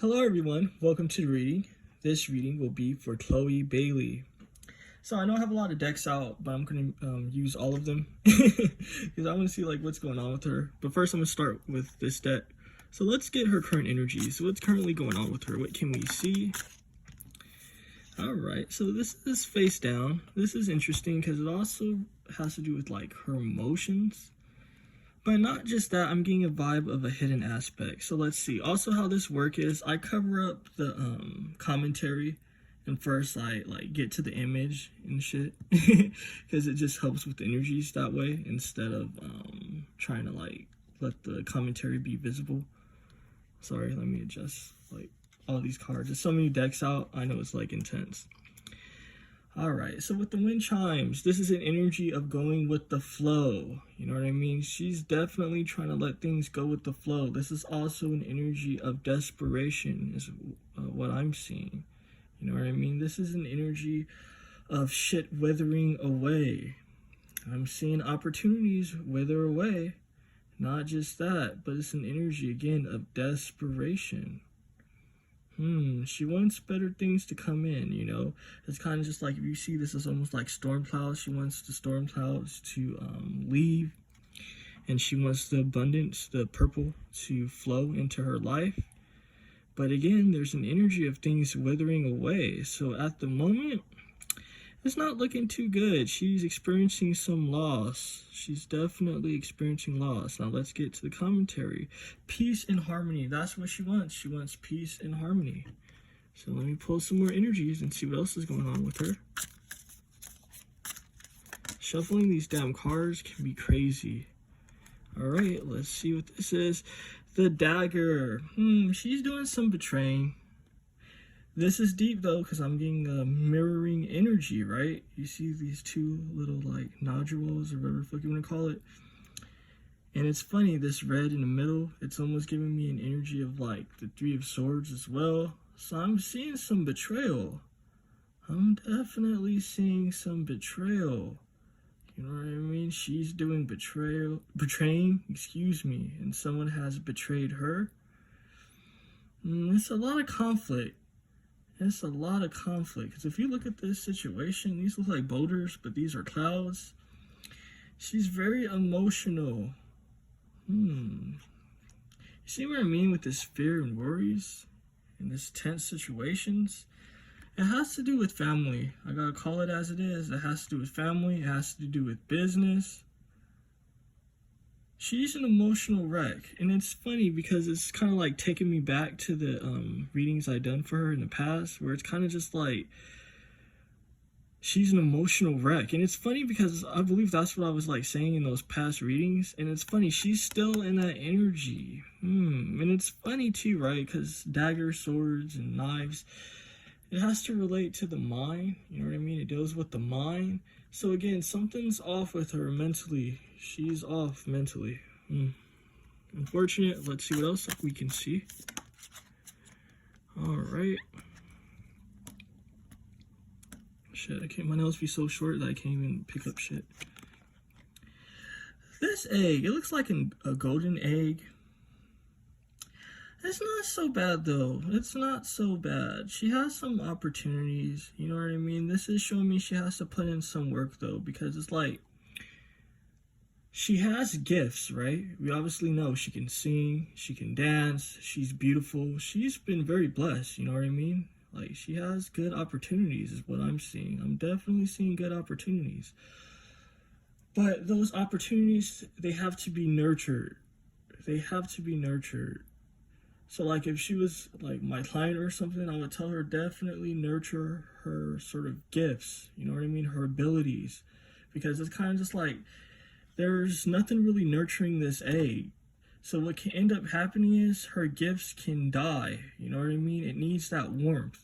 Hello everyone, welcome to the reading. This reading will be for Chloe Bailey. So I know I have a lot of decks out, but I'm going to use all of them because I want to see what's going on with her. But first I'm going to start with this deck. So let's get her current energy. So what's currently going on with her? What can we see? Alright, so this is face down. This is interesting because it also has to do with her emotions. But not just that, I'm getting a vibe of a hidden aspect. So let's see. Also how this work is, I cover up the commentary and first I get to the image and shit. Because it just helps with the energies that way instead of trying to let the commentary be visible. Sorry, let me adjust all these cards. There's so many decks out, I know it's intense. Alright, so with the wind chimes, this is an energy of going with the flow. You know what I mean? She's definitely trying to let things go with the flow. This is also an energy of desperation is what I'm seeing. You know what I mean? This is an energy of shit withering away. I'm seeing opportunities wither away. Not just that, but it's an energy, again, of desperation. She wants better things to come in, you know? It's kind of just if you see this is almost like storm clouds. She wants the storm clouds to leave. And she wants the abundance, the purple, to flow into her life. But again, there's an energy of things withering away. So at the moment, it's not looking too good. She's experiencing some loss. She's definitely experiencing loss. Now let's get to the commentary. Peace and harmony. That's what she wants. She wants peace and harmony. So let me pull some more energies and see what else is going on with her. Shuffling these damn cards can be crazy. Alright, let's see what this is. The dagger. She's doing some betraying. This is deep though, because I'm getting a mirroring energy, right? You see these two little nodules or whatever the fuck you want to call it. And it's funny, this red in the middle, it's almost giving me an energy of the Three of Swords as well. So I'm seeing some betrayal. I'm definitely seeing some betrayal. You know what I mean? She's doing betraying, excuse me, and someone has betrayed her. It's a lot of conflict. It's a lot of conflict, because if you look at this situation, these look like boulders, but these are clouds. She's very emotional. You see what I mean with this fear and worries and this tense situations? It has to do with family. I gotta call it as it is. It has to do with family. It has to do with business. She's an emotional wreck, and it's funny because it's kind of taking me back to the readings I've done for her in the past, where it's kind of just she's an emotional wreck. And it's funny because I believe that's what I was saying in those past readings, and it's funny, she's still in that energy. And it's funny too, right? Because daggers, swords, and knives, it has to relate to the mind, you know what I mean? It deals with the mind. So again, something's off with her mentally. She's off mentally. Unfortunate. Let's see what else we can see. Alright. Shit, my nails be so short that I can't even pick up shit. This egg, it looks like a golden egg. It's not so bad though. It's not so bad. She has some opportunities, you know what I mean? This is showing me she has to put in some work though, because it's she has gifts, right? We obviously know she can sing, she can dance, she's beautiful. She's been very blessed, you know what I mean? She has good opportunities is what I'm seeing. I'm definitely seeing good opportunities. But those opportunities, they have to be nurtured. They have to be nurtured. So if she was my client or something, I would tell her definitely nurture her sort of gifts, you know what I mean, her abilities, because it's kind of just there's nothing really nurturing this egg. So what can end up happening is her gifts can die, you know what I mean? It needs that warmth,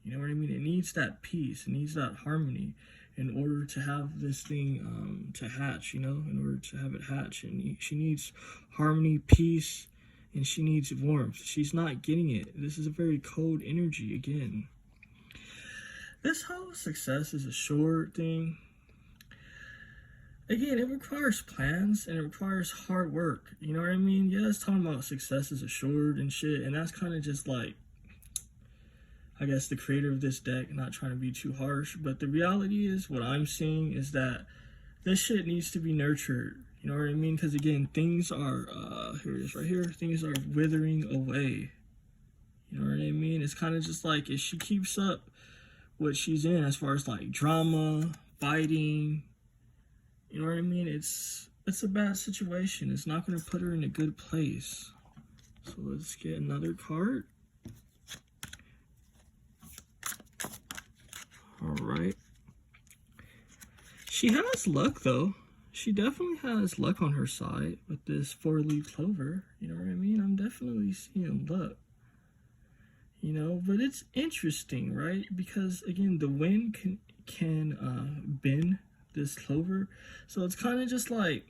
you know what I mean? It needs that peace, it needs that harmony in order to have this thing to hatch, you know, in order to have it hatch. And she needs harmony, peace, and she needs warmth. She's not getting it. This is a very cold energy again. This whole success is a short thing. again, it requires plans and it requires hard work. You know what I mean? Yeah, it's talking about success is assured and shit, and that's kind of just like, I guess, the creator of this deck, not trying to be too harsh, but the reality is what I'm seeing is that this shit needs to be nurtured. You know what I mean? Because again, things are, here it is right here, things are withering away. You know what I mean? It's kind of just like, if she keeps up what she's in as far as like drama, fighting, you know what I mean? It's a bad situation. It's not going to put her in a good place. So let's get another card. All right. She has luck though. She definitely has luck on her side with this 4-leaf clover. You know what I mean? I'm definitely seeing luck. You know, but it's interesting, right? Because again, the wind can bend this clover. So it's kind of just like,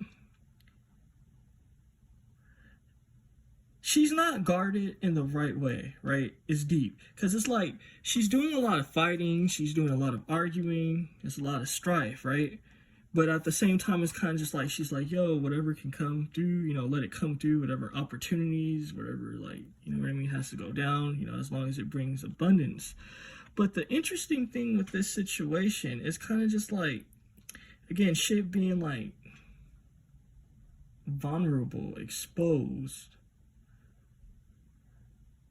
she's not guarded in the right way, right? It's deep. Because it's like, she's doing a lot of fighting. She's doing a lot of arguing. There's a lot of strife, right? But at the same time, it's kind of just like, she's like, yo, whatever can come through, you know, let it come through, whatever opportunities, whatever, like, you know what I mean, has to go down, you know, as long as it brings abundance. But the interesting thing with this situation is kind of just like, again, shit being like vulnerable, exposed.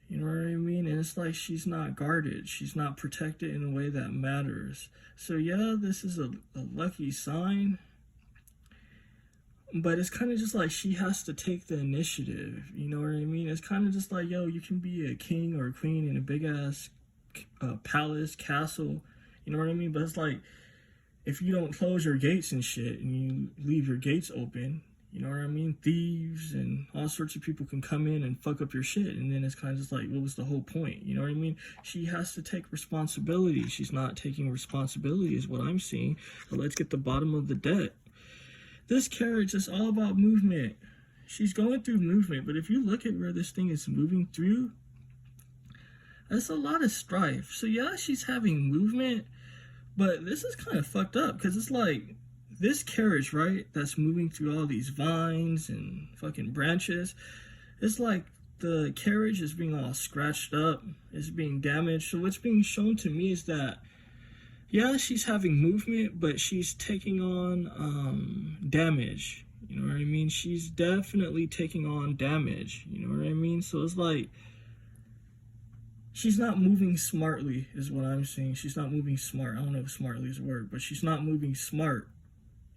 You know what I mean? And it's like she's not guarded. She's not protected in a way that matters. So yeah, this is a lucky sign. But it's kind of just like she has to take the initiative. You know what I mean? It's kind of just like, yo, you can be a king or a queen in a big-ass palace, castle. You know what I mean? But it's like, if you don't close your gates and shit and you leave your gates open, you know what I mean? Thieves and all sorts of people can come in and fuck up your shit. And then it's kind of just like, what was the whole point? You know what I mean? She has to take responsibility. She's not taking responsibility is what I'm seeing. But let's get the bottom of the deck. This carriage is all about movement. She's going through movement. But if you look at where this thing is moving through, that's a lot of strife. So yeah, she's having movement. But this is kind of fucked up because it's like, this carriage, right, that's moving through all these vines and fucking branches, it's like the carriage is being all scratched up, it's being damaged. So what's being shown to me is that, yeah, she's having movement, but she's taking on damage. You know what I mean? She's definitely taking on damage. You know what I mean? So it's like, she's not moving smartly is what I'm saying. She's not moving smart. I don't know if smartly is a word, but she's not moving smart.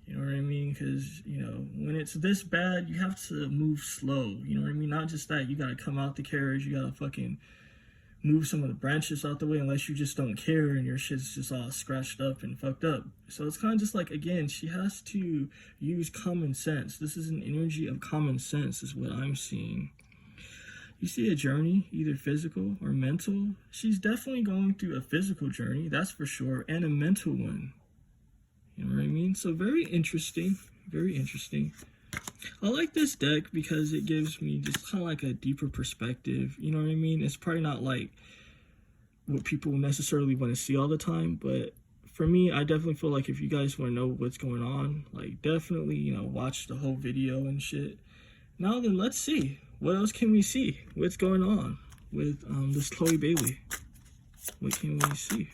You know what I mean? Because, you know, when it's this bad, you have to move slow. You know what I mean? Not just that, you got to come out the carriage. You got to fucking move some of the branches out the way unless you just don't care and your shit's just all scratched up and fucked up. So it's kind of just like, again, she has to use common sense. This is an energy of common sense is what I'm seeing. You see a journey, either physical or mental. She's definitely going through a physical journey, that's for sure, and a mental one. You know what I mean? So very interesting. Very interesting. I like this deck because it gives me just kind of like a deeper perspective. You know what I mean? It's probably not like what people necessarily want to see all the time. But for me, I definitely feel like if you guys want to know what's going on, like definitely, you know, watch the whole video and shit. Now then, let's see. What else can we see? What's going on with this Chloe Bailey? What can we see?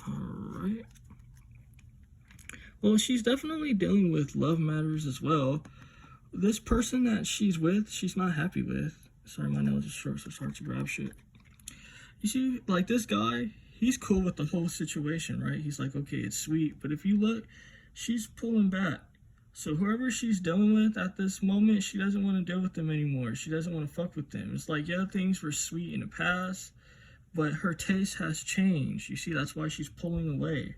Alright. Well, she's definitely dealing with love matters as well. This person that she's with, she's not happy with. Sorry, my nails are short, so it's hard to grab shit. You see, like this guy, he's cool with the whole situation, right? He's like, okay, it's sweet. But if you look, she's pulling back. So whoever she's dealing with at this moment, she doesn't want to deal with them anymore. She doesn't want to fuck with them. It's like, yeah, things were sweet in the past, but her taste has changed. You see, that's why she's pulling away.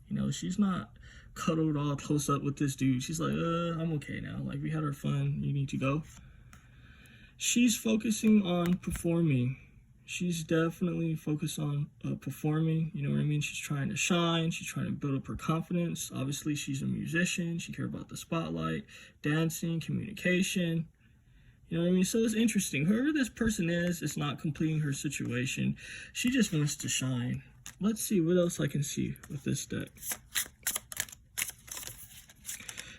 You know, she's not cuddled all close up with this dude. She's like, I'm okay now. Like, we had our fun. You need to go. She's focusing on performing. She's definitely focused on performing. You know what I mean? She's trying to shine. She's trying to build up her confidence. Obviously, she's a musician. She cares about the spotlight, dancing, communication. You know what I mean? So it's interesting. Whoever this person is not completing her situation. She just wants to shine. let's see what else I can see with this deck.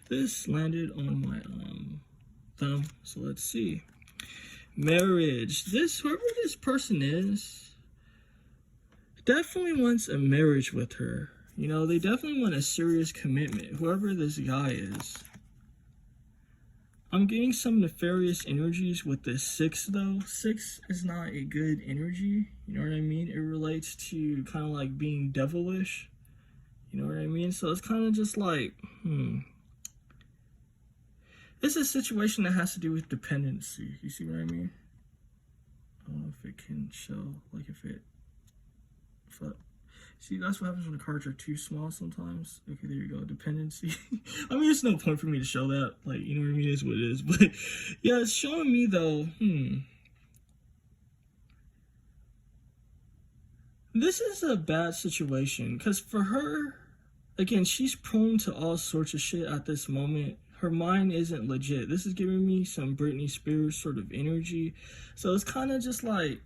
This landed on my thumb, so let's see. Marriage. Whoever this person is, definitely wants a marriage with her. You know, they definitely want a serious commitment, whoever this guy is. I'm getting some nefarious energies with this 6, though. 6 is not a good energy, you know what I mean? It relates to kind of like being devilish, you know what I mean? So it's kind of just like, It's a situation that has to do with dependency, you see what I mean? I don't know if it can show, like if see, that's what happens when the cards are too small sometimes. Okay, there you go, dependency. I mean, there's no point for me to show that, like, you know what I mean, it is what it is. But yeah, it's showing me though, this is a bad situation, because for her, again, she's prone to all sorts of shit at this moment. Her mind isn't legit. This is giving me some Britney Spears sort of energy. So it's kind of just like,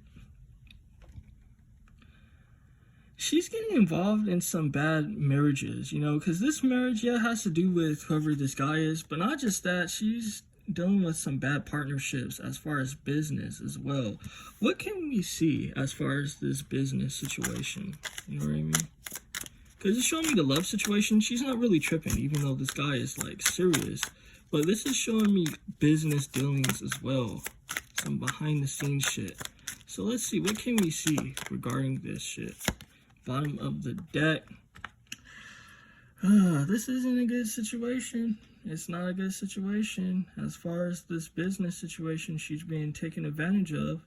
she's getting involved in some bad marriages, you know, because this marriage, yeah, has to do with whoever this guy is, but not just that, she's dealing with some bad partnerships as far as business as well. What can we see as far as this business situation? You know what I mean? Because it's showing me the love situation. She's not really tripping, even though this guy is, like, serious. But this is showing me business dealings as well. Some behind-the-scenes shit. So let's see. What can we see regarding this shit? Bottom of the deck. This isn't a good situation. It's not a good situation. As far as this business situation, she's being taken advantage of.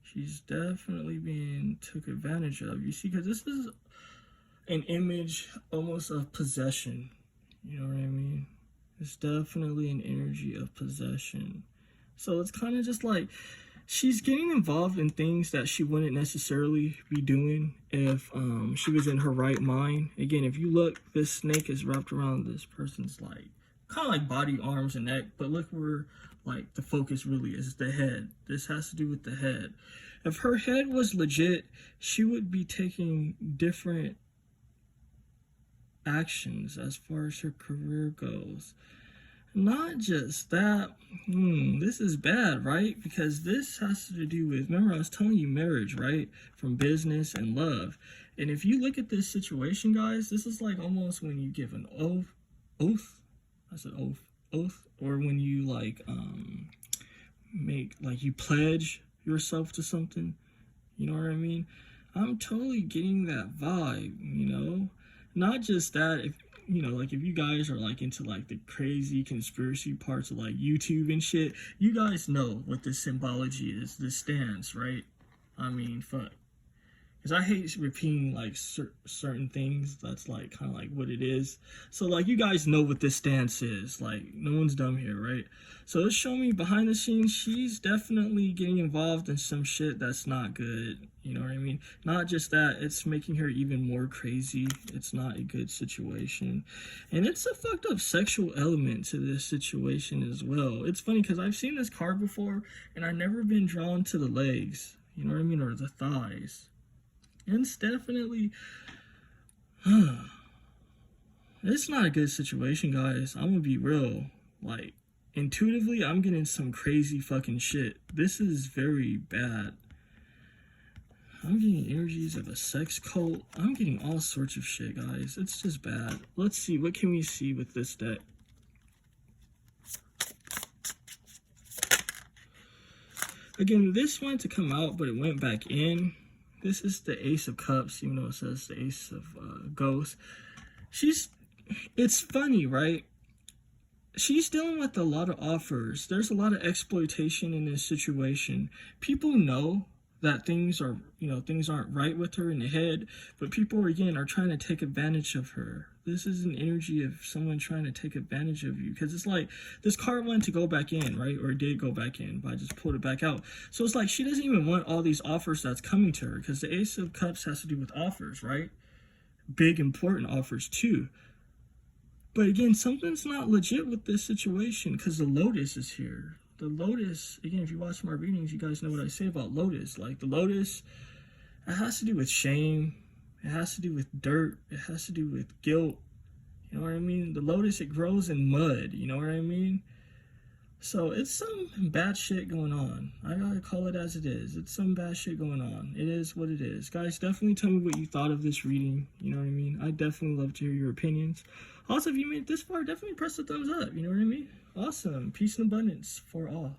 She's definitely being took advantage of. You see, because this is an image almost of possession. You know what I mean? It's definitely an energy of possession. So it's kind of just like, she's getting involved in things that she wouldn't necessarily be doing if she was in her right mind. Again, if you look, this snake is wrapped around this person's, like, kind of like body, arms, and neck. But look where, like, the focus really is, the head. This has to do with the head. If her head was legit, she would be taking different actions as far as her career goes. Not just that, this is bad, right? Because this has to do with, remember I was telling you marriage, right? From business and love. And if you look at this situation, guys, this is like almost when you give an oath, I said oath, or when you like, make, like you pledge yourself to something, you know what I mean? I'm totally getting that vibe, you know? Not just that, if you know, like if you guys are like into like the crazy conspiracy parts of like YouTube and shit, you guys know what this symbology is, this stance, right? I mean, fuck. Because I hate repeating like certain things. That's like kind of like what it is. So like you guys know what this stance is. Like no one's dumb here, right? So it's showing me behind the scenes, she's definitely getting involved in some shit that's not good. You know what I mean? Not just that, it's making her even more crazy. It's not a good situation. And it's a fucked up sexual element to this situation as well. It's funny because I've seen this card before and I've never been drawn to the legs. You know what I mean? Or the thighs. And it's definitely, it's not a good situation, guys. I'm gonna be real. Like, intuitively, I'm getting some crazy fucking shit. This is very bad. I'm getting energies of a sex cult. I'm getting all sorts of shit, guys. It's just bad. Let's see. What can we see with this deck? Again, this wanted to come out, but it went back in. This is the Ace of Cups, even though it says the Ace of Ghosts. It's funny, right? She's dealing with a lot of offers. There's a lot of exploitation in this situation. People know that things aren't right with her in the head, but people, again, are trying to take advantage of her. This is an energy of someone trying to take advantage of you, because it's like this card wanted to go back in, right? Or it did go back in, but I just pulled it back out. So it's like she doesn't even want all these offers that's coming to her, because the Ace of Cups has to do with offers, right? Big, important offers too. But again, something's not legit with this situation, because the Lotus is here. The Lotus, again, if you watch my readings, you guys know what I say about Lotus. Like, the Lotus It has to do with shame. It has to do with dirt. It has to do with guilt. You know what I mean? The lotus, it grows in mud. You know what I mean? So it's some bad shit going on. I gotta call it as it is. It's some bad shit going on. It is what it is. Guys, definitely tell me what you thought of this reading. You know what I mean? I definitely love to hear your opinions. Also, if you made it this far, definitely press the thumbs up. You know what I mean? Awesome. Peace and abundance for all.